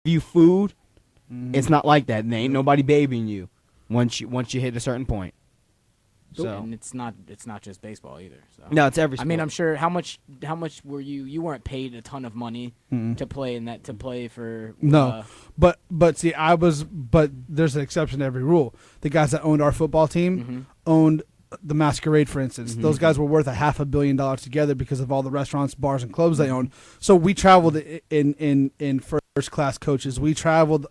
you food. It's not like that. And there ain't nobody babying you once you hit a certain point. So And it's not just baseball either. So. no, it's every sport. I mean, I'm sure. How much were you weren't paid a ton of money to play for No, but see, but there's an exception to every rule. The guys that owned our football team owned the Masquerade, for instance. Those guys were worth $500 million together because of all the restaurants, bars, and clubs they owned. So we traveled in first class coaches. We traveled,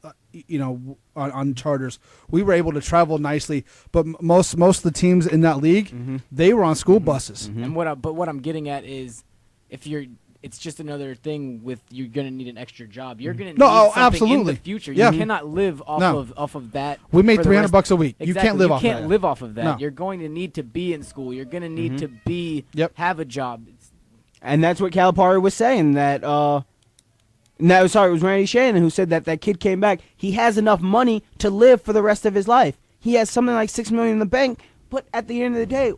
on charters. We were able to travel nicely, but most of the teams in that league, they were on school buses. And what I'm getting at is, it's just another thing with you're gonna need an extra job. You're gonna need something absolutely. in the future. Yeah. You cannot live off of that. We made for the rest- $300 a week. Exactly. You can't live off You that. can't live off of that. No. You're going to need to be in school. You're gonna need to be have a job. And that's what Calipari was saying. That it was Randy Shannon who said that kid came back. He has enough money to live for the rest of his life. He has something like $6 million in the bank. But at the end of the day,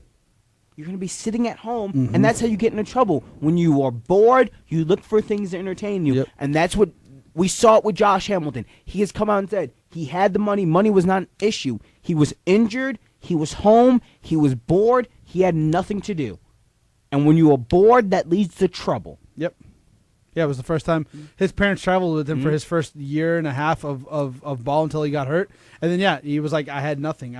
you're going to be sitting at home, and that's how you get into trouble. When you are bored, you look for things to entertain you. Yep. And that's what we saw it with Josh Hamilton. He has come out and said he had the money. Money was not an issue. He was injured. He was home. He was bored. He had nothing to do. And when you are bored, that leads to trouble. Yep. Yeah, it was the first time his parents traveled with him for his first year and a half of ball until he got hurt. And then, he was like, I had nothing.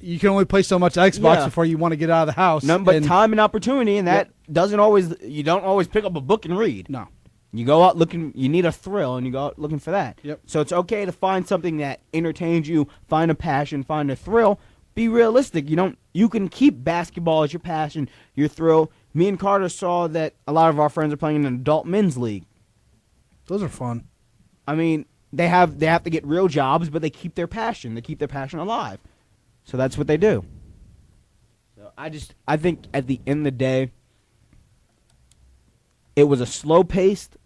You can only play so much Xbox before you want to get out of the house. Nothing but time and opportunity, and that you don't always pick up a book and read. No. You go out looking, you need a thrill, and you go out looking for that. Yep. So it's okay to find something that entertains you, find a passion, find a thrill. Be realistic. You can keep basketball as your passion, your thrill. Me and Carter saw that a lot of our friends are playing in an adult men's league. Those are fun. I mean, they have to get real jobs, but they keep their passion. They keep their passion alive. So that's what they do. So I think at the end of the day, it was a slow-paced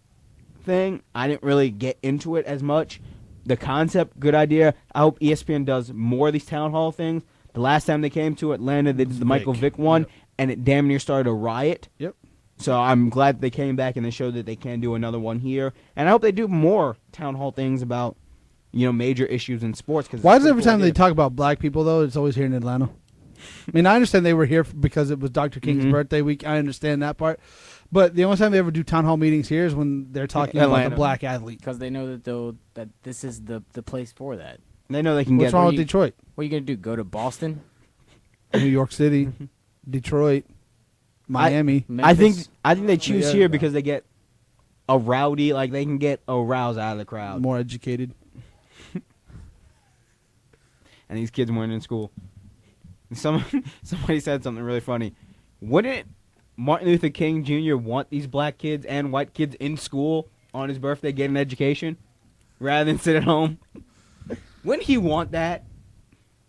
thing. I didn't really get into it as much. The concept, good idea. I hope ESPN does more of these town hall things. The last time they came to Atlanta, they did the Michael Vick one, and it damn near started a riot. Yep. So I'm glad they came back and they showed that they can do another one here. And I hope they do more town hall things about, major issues in sports. Why is it every time they talk about black people, though, it's always here in Atlanta? I mean, I understand they were here because it was Dr. King's birthday week. I understand that part. But the only time they ever do town hall meetings here is when they're talking about the black athlete. Because they know that this is the place for that. They know they can What's get. wrong with Detroit? What are you going to do, go to Boston? New York City, Detroit, Miami. I think they choose here because they get a rowdy, like they can get a rouse out of the crowd. More educated. And these kids weren't in school. Somebody said something really funny. Wouldn't Martin Luther King Jr. want these black kids and white kids in school on his birthday getting an education rather than sit at home? Wouldn't he want that?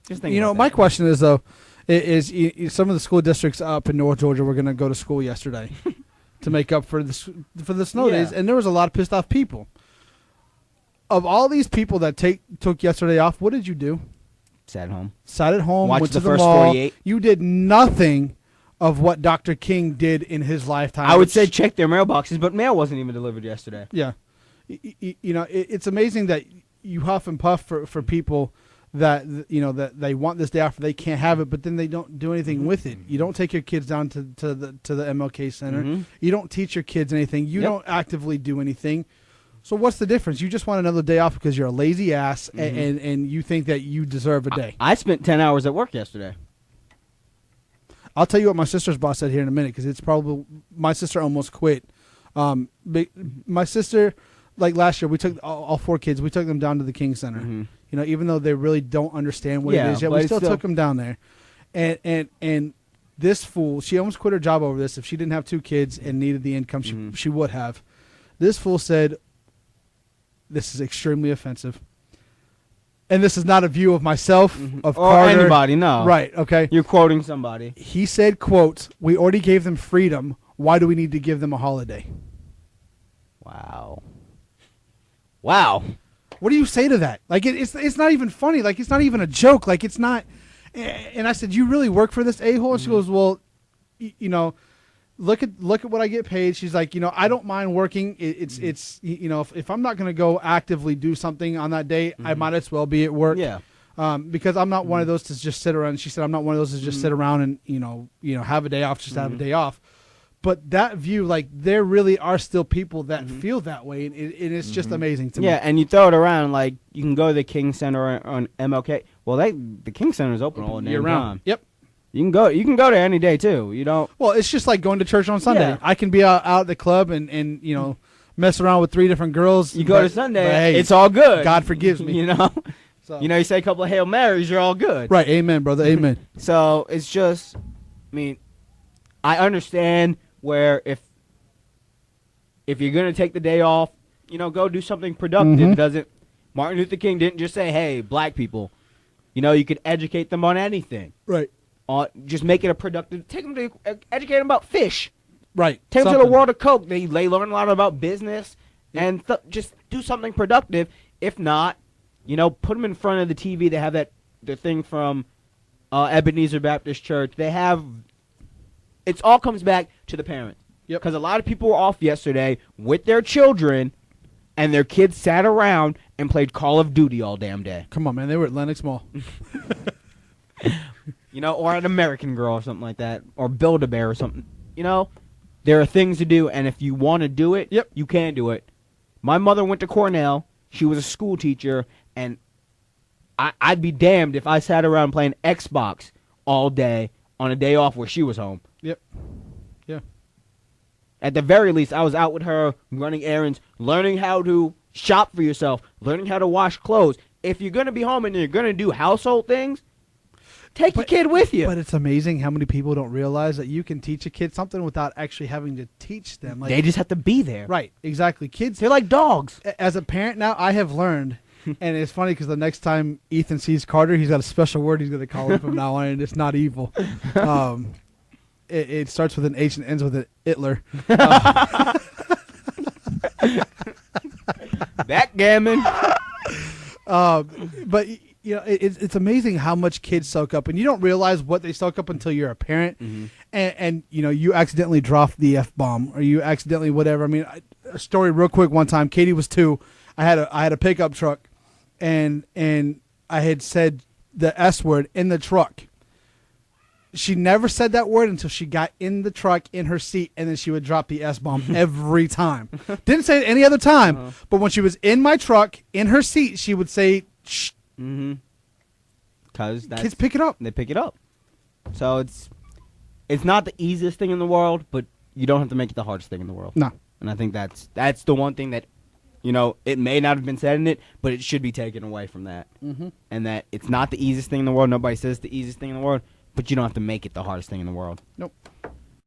Just think about my that. question is, though, is some of the school districts up in North Georgia were going to go to school yesterday to make up for the snow days, and there was a lot of pissed off people. Of all these people that took yesterday off, what did you do? Sat at home. Sat at home, Watched went to the the first mall. 48. You did nothing of what Dr. King did in his lifetime. I would say check their mailboxes, but mail wasn't even delivered yesterday. Yeah. It's amazing that you huff and puff for people that that they want this day off, they can't have it, but then they don't do anything with it. You don't take your kids down to the MLK Center. You don't teach your kids anything. You don't actively do anything. So what's the difference? You just want another day off because you're a lazy ass and you think that you deserve a day. I spent 10 hours at work yesterday. I'll tell you what my sister's boss said here in a minute because it's probably my sister almost quit. My sister, like last year, we took all 4 kids. We took them down to the King Center. Even though they really don't understand what it is yet, we still took them down there. And this fool, she almost quit her job over this. If she didn't have 2 kids and needed the income, she would have. This fool said, "This is extremely offensive." And this is not a view of myself, of or Carter. Anybody, no. Right, okay. You're quoting somebody. He said, quote, "We already gave them freedom. Why do we need to give them a holiday?" Wow. What do you say to that? Like, it's not even funny. Like, it's not even a joke. Like, it's not. And I said, "You really work for this a-hole?" And she goes, "Well, look at what I get paid. She's like, I don't mind working. It's if I'm not going to go actively do something on that day, I might as well be at work. Yeah. Because I'm not one of those to just sit around. She said, I'm not one of those to just sit around and have a day off, just have a day off. But that view, like, there really are still people that feel that way, and it's just amazing to me. Yeah, and you throw it around, like, you can go to the King Center on MLK. Well, the King Center is open all year damn round. time. Yep. You can go there any day too. You don't. Well, it's just like going to church on Sunday. Yeah. I can be out at the club and mess around with 3 different girls. You go to Sunday, but hey, it's all good. God forgives me. So. You say a couple of Hail Marys, you're all good. Right. Amen, brother. Amen. So it's just, I understand where if you're gonna take the day off, go do something productive. Martin Luther King didn't just say, "Hey, black people, you could educate them on anything." Right. Just make it a productive. Take them to educate them about fish. Right. Take them to the world of Coke. They learn a lot about business and just do something productive. If not, put them in front of the TV. They have the thing from Ebenezer Baptist Church. They have. It all comes back to the parents. Yep. Because a lot of people were off yesterday with their children, and their kids sat around and played Call of Duty all damn day. Come on, man. They were at Lenox Mall. Or an American Girl or something like that, or Build-A-Bear or something. There are things to do, and if you want to do it, you can do it. My mother went to Cornell. She was a school teacher, and I'd be damned if I sat around playing Xbox all day on a day off where she was home. Yep. Yeah. At the very least, I was out with her running errands, learning how to shop for yourself, learning how to wash clothes. If you're going to be home and you're going to do household things, take your kid with you. But it's amazing how many people don't realize that you can teach a kid something without actually having to teach them. They just have to be there. Right, exactly. Kids, they're like dogs. As a parent now, I have learned, and it's funny because the next time Ethan sees Carter, he's got a special word he's going to call him from now on, and it's not evil. It starts with an H and ends with an Hitler. Backgammon. But it's amazing how much kids soak up, and you don't realize what they soak up until you're a parent, and you accidentally drop the F-bomb or you accidentally whatever. A story real quick. One time, Katie was 2. I had a pickup truck, and I had said the S word in the truck. She never said that word until she got in the truck in her seat, and then she would drop the S-bomb every time. Didn't say it any other time, but when she was in my truck in her seat, she would say shh. Because kids pick it up. They pick it up. So it's not the easiest thing in the world, but you don't have to make it the hardest thing in the world. No. And I think that's the one thing that, it may not have been said in it, but it should be taken away from that. And that it's not the easiest thing in the world. Nobody says it's the easiest thing in the world, but you don't have to make it the hardest thing in the world. Nope.